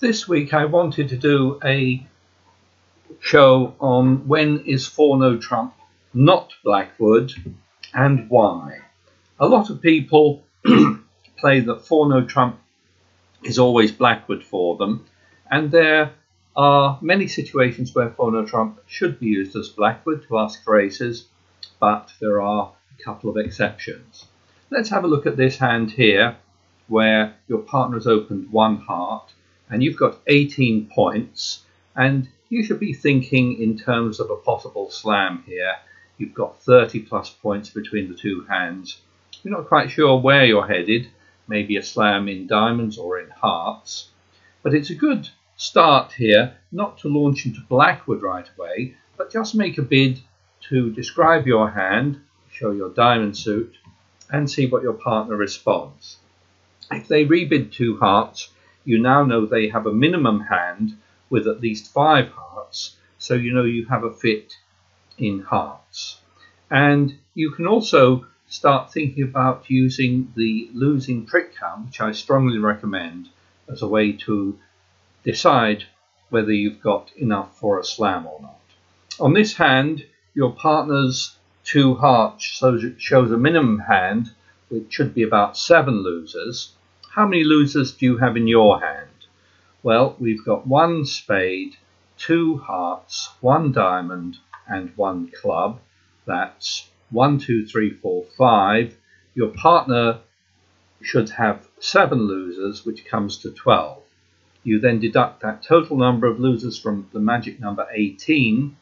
This week I wanted to do a show on when is 4 no trump not Blackwood and why. A lot of people play that 4 no trump is always Blackwood for them, and there are many situations where 4 no trump should be used as Blackwood to ask for aces, but there are a couple of exceptions. Let's have a look at this hand here where your partner has opened one heart and you've got 18 points, and you should be thinking in terms of a possible slam here. You've got 30 plus points between the two hands. You're not quite sure where you're headed, maybe a slam in diamonds or in hearts, but it's a good start here not to launch into Blackwood right away, but just make a bid to describe your hand, show your diamond suit, and see what your partner responds. If they rebid 2 hearts, you now know they have a minimum hand with at least 5 hearts, so you know you have a fit in hearts. And you can also start thinking about using the losing trick count, which I strongly recommend, as a way to decide whether you've got enough for a slam or not. On this hand, your partner's 2 hearts shows a minimum hand, which should be about 7 losers. How many losers do you have in your hand? Well, we've got 1 spade, 2 hearts, 1 diamond, and 1 club. That's 1, 2, 3, 4, 5. Your partner should have 7 losers, which comes to 12. You then deduct that total number of losers from the magic number 18,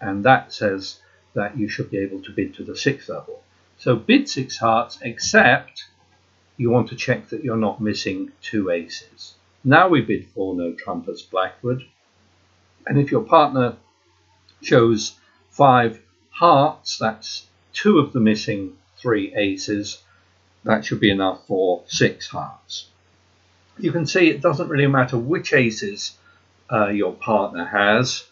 and that says that you should be able to bid to the 6th level. So bid 6 hearts, except you want to check that you're not missing 2 aces. Now we bid 4 no trump as Blackwood, and if your partner shows 5 hearts, that's 2 of the missing 3 aces, that should be enough for 6 hearts. You can see it doesn't really matter which aces your partner has.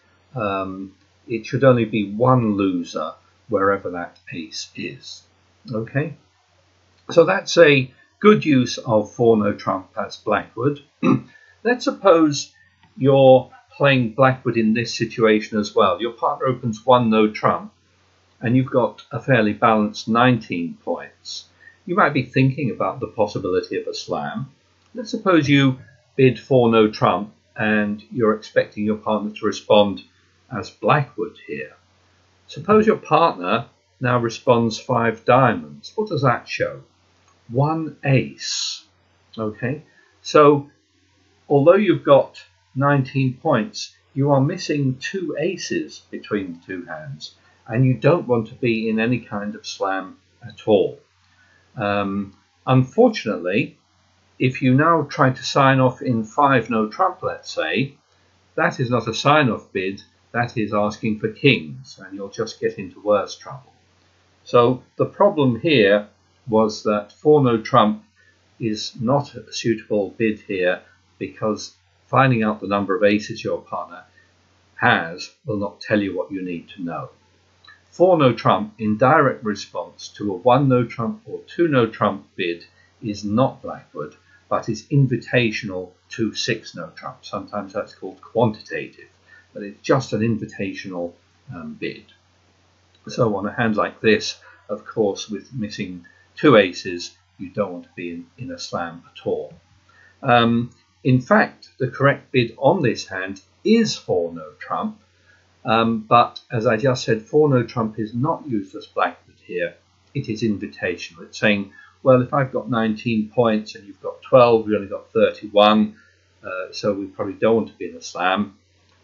It should only be 1 loser wherever that ace is. Okay, so that's a good use of 4 no trump as Blackwood. Let's suppose you're playing Blackwood in this situation as well. Your partner opens 1 no trump and you've got a fairly balanced 19 points. You might be thinking about the possibility of a slam. Let's suppose you bid 4 no trump and you're expecting your partner to respond as Blackwood here. Suppose your partner now responds 5 diamonds. What does that show? 1 ace. Okay, so although you've got 19 points, you are missing 2 aces between the 2 hands, and you don't want to be in any kind of slam at all. Unfortunately, if you now try to sign off in 5 no trump, let's say, that is not a sign-off bid, that is asking for kings, and you'll just get into worse trouble. So the problem here was that 4 no trump is not a suitable bid here, because finding out the number of aces your partner has will not tell you what you need to know. 4 no trump in direct response to a 1 no trump or 2 no trump bid is not Blackwood, but is invitational to 6 no trump. Sometimes that's called quantitative, but it's just an invitational bid. So on a hand like this, of course, with missing 2 aces, you don't want to be in a slam at all. In fact, the correct bid on this hand is 4 no trump, but as I just said, 4 no trump is not used as Blackwood here. It is invitational. It's saying, well, if I've got 19 points and you've got 12, we've only got 31, so we probably don't want to be in a slam.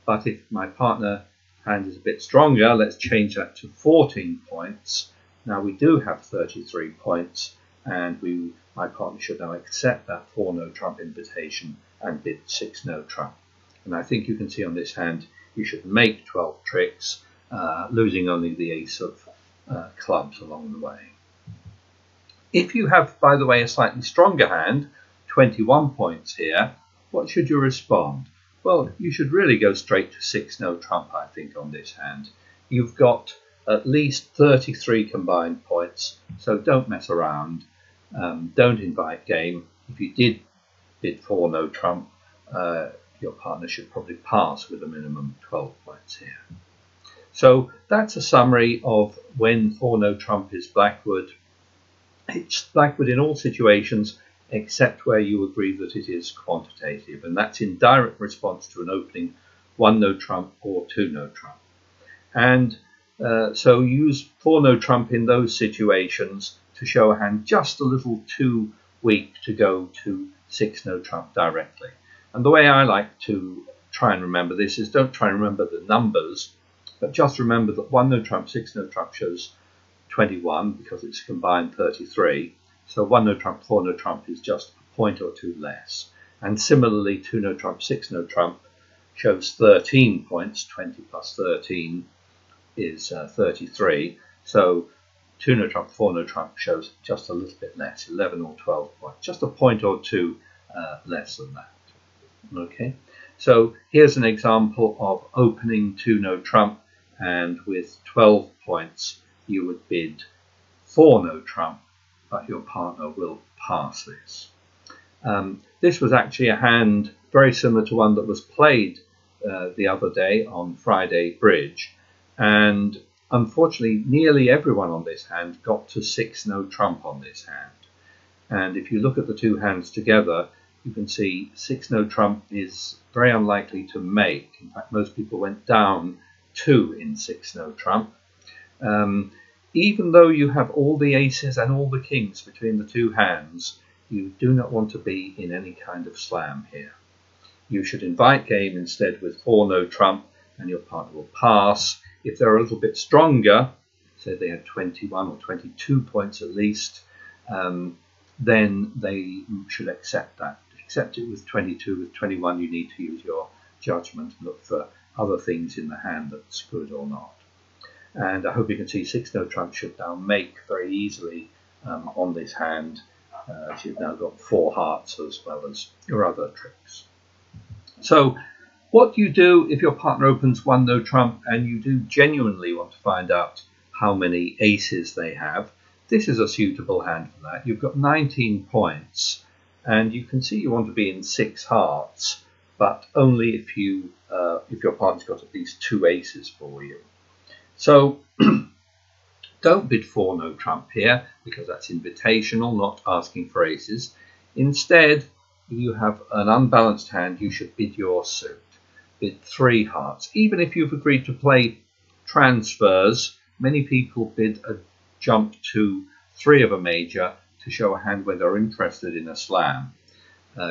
But if my partner hand is a bit stronger, let's change that to 14 points. Now we do have 33 points, and my partner should now accept that 4 no trump invitation and bid 6 no trump. And I think you can see on this hand you should make 12 tricks, losing only the ace of clubs along the way. If you have, by the way, a slightly stronger hand, 21 points here, what should you respond? Well, you should really go straight to 6 no trump, I think, on this hand. You've got at least 33 combined points, so don't mess around. Don't invite game. If you did bid 4 no trump, your partner should probably pass with a minimum of 12 points here. So that's a summary of when 4-no trump is Blackwood. It's Blackwood in all situations except where you agree that it is quantitative, and that's in direct response to an opening 1-no trump or 2-no trump. And so use 4-no trump in those situations to show a hand just a little too weak to go to 6-no trump directly. And the way I like to try and remember this is don't try and remember the numbers, but just remember that 1-no trump, 6-no trump shows 21 because it's combined 33. So 1-no trump, 4-no trump is just a point or two less. And similarly, 2-no trump, 6-no trump shows 13 points. 20 plus 13 is 33. So 2-no trump, 4-no trump shows just a little bit less, 11 or 12 points, just a point or two less than that. Okay, so here's an example of opening 2-no trump, and with 12 points you would bid 4-no trump, but your partner will pass this. This was actually a hand very similar to one that was played the other day on Friday Bridge, and unfortunately nearly everyone on this hand got to 6-no trump on this hand. And if you look at the two hands together, you can see 6-no trump is very unlikely to make. In fact, most people went down 2 in 6-no trump. Even though you have all the aces and all the kings between the two hands, you do not want to be in any kind of slam here. You should invite game instead with 4-no trump, and your partner will pass. If they're a little bit stronger, say they had 21 or 22 points at least, then they should accept that. Accept it with 22. With 21, you need to use your judgment and look for other things in the hand that's good or not. And I hope you can see 6-no trump should now make very easily on this hand. You've now got 4 hearts as well as your other tricks. So what do you do if your partner opens 1-no trump and you do genuinely want to find out how many aces they have? This is a suitable hand for that. You've got 19 points, and you can see you want to be in 6 hearts, but only if your partner's got at least 2 aces for you. So don't bid 4-no trump here, because that's invitational, not asking for aces. Instead, if you have an unbalanced hand, you should bid your suit. Bid 3 hearts. Even if you've agreed to play transfers, many people bid a jump to 3 of a major to show a hand where they're interested in a slam,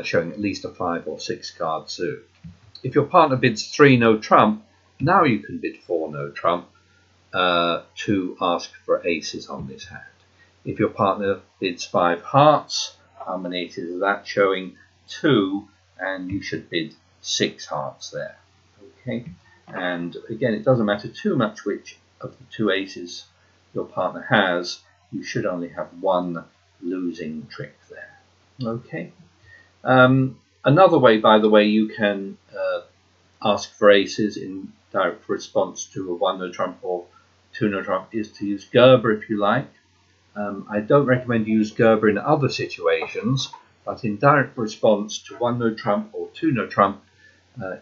showing at least a 5 or 6 card suit. If your partner bids 3-no trump, now you can bid 4-no trump to ask for aces on this hand. If your partner bids 5 hearts, how many aces is that? Showing 2, and you should bid 6 hearts there. Okay, and again, it doesn't matter too much which of the 2 aces your partner has. You should only have 1 losing trick there. Okay. Another way, by the way, you can ask for aces in direct response to a 1-no trump or 2-no trump is to use Gerber if you like. I don't recommend you use Gerber in other situations, but in direct response to 1-no trump or 2-no trump,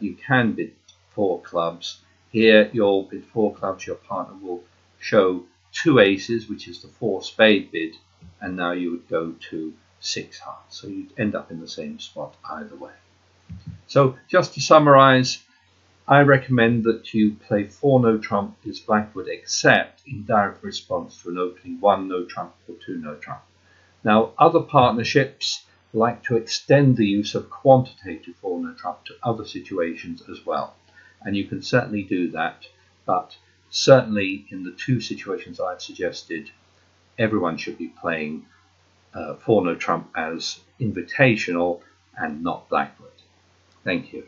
you can bid 4 clubs. Here you'll bid 4 clubs, your partner will show 2 aces, which is the 4 spade bid, and now you would go to 6 hearts. So you'd end up in the same spot either way. So just to summarize, I recommend that you play 4-no trump is Blackwood, except in direct response to an opening 1-no trump or 2-no trump. Now, other partnerships like to extend the use of quantitative 4-no trump to other situations as well, and you can certainly do that, but certainly in the 2 situations I've suggested, everyone should be playing 4-no trump as invitational and not Blackwood. Thank you.